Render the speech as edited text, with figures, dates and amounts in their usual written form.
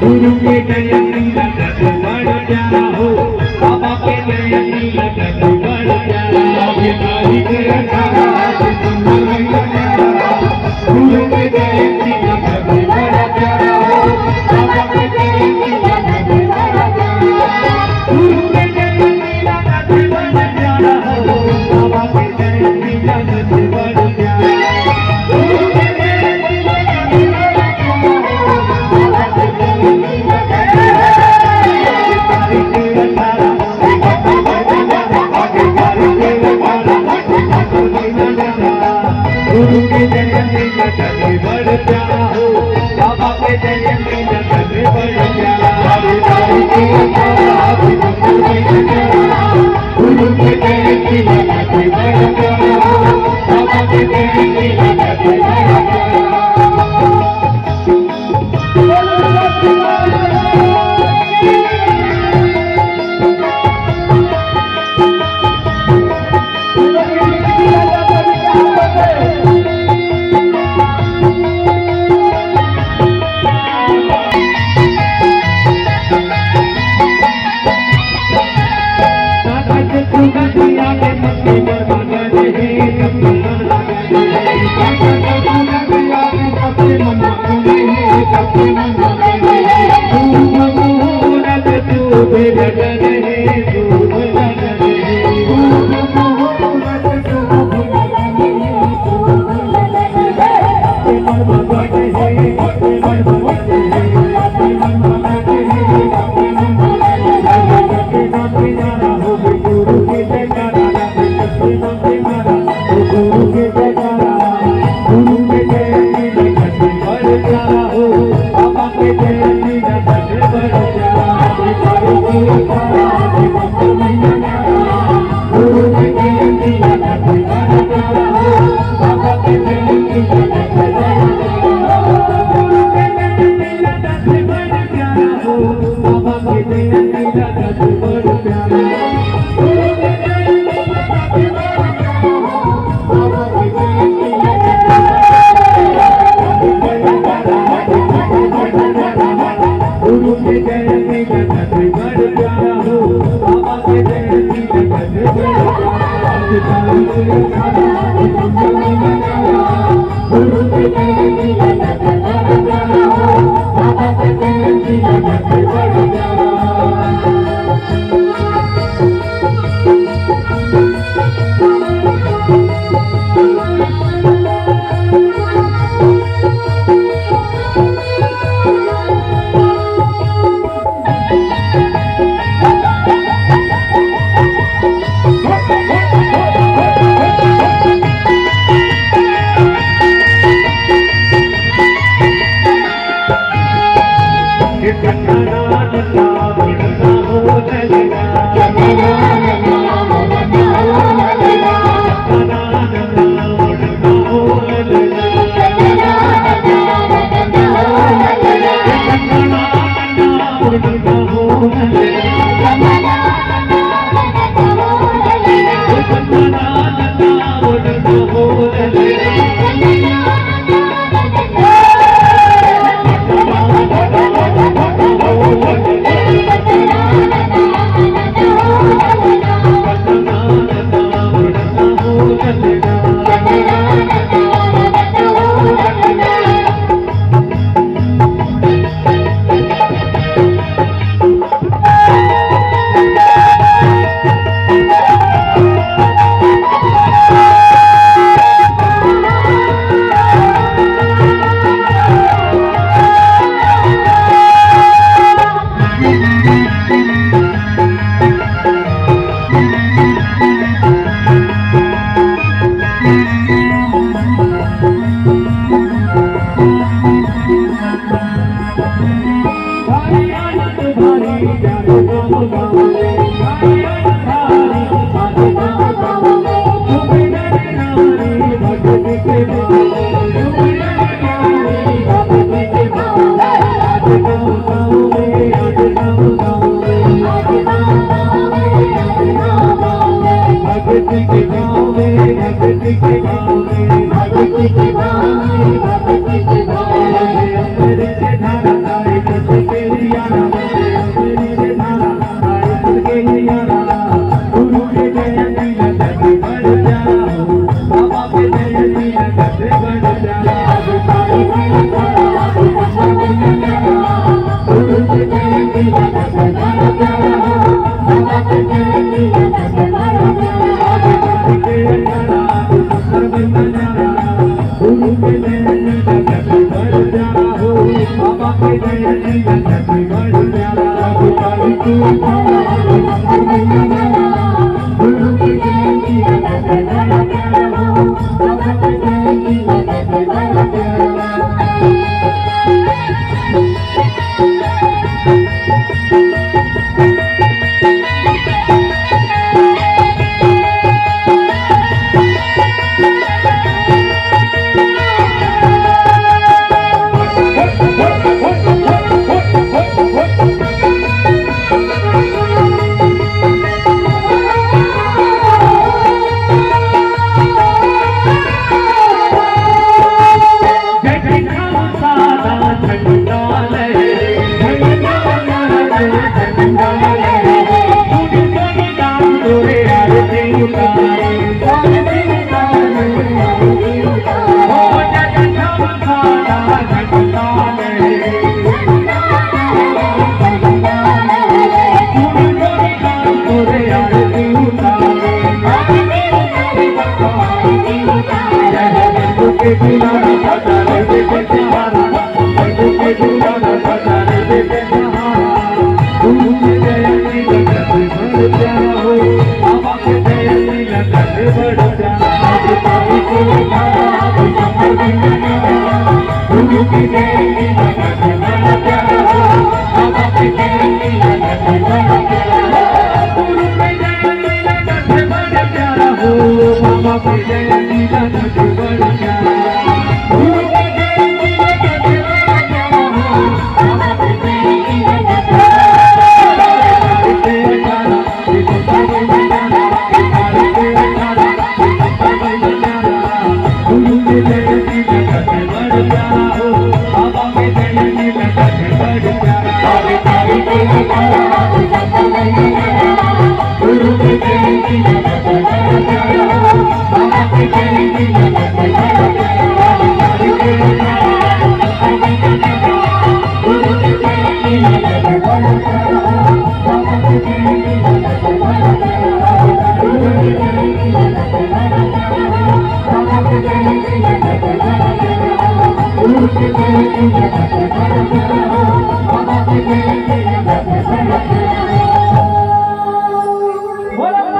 गुरु के जयंती लगत बड़ प्यारा हो, बाबा के जयंती लगत बड़ प्यारा। भिखारी के अखाड़ा सिकंदर भैया प्यारा, गुरु के जयंती लगत बड़ प्यारा हो, बाबा के जयंती लगत बड़ प्यारा। गुरु के जयंती लगत बड़ प्यारा हो, बाबा के जयंती लगत बड़ प्यारा। गुरु के जयंती लगत बड़ प्यारा हो, बाबा के जयंती लगत बड़ प्यारा। भिखारी के अखाड़ा गुरु के जयंती लगत बड़ प्यारा हो, बाबा के जयंती लगत बड़ प्यारा। भिखारी के अखाड़ा सिकंदर भैया प्यारा, गुरु के जयंती लगत बड़ प्यारा हो, बाबा के जयंती लगत बड़ प्यारा। भगत के के जयंती लगत बड़ प्यारा काली को गुरु की जयंती लगत बड़ प्यारा हो बाबा की जयंती लगत बड़ प्यारा Thank you.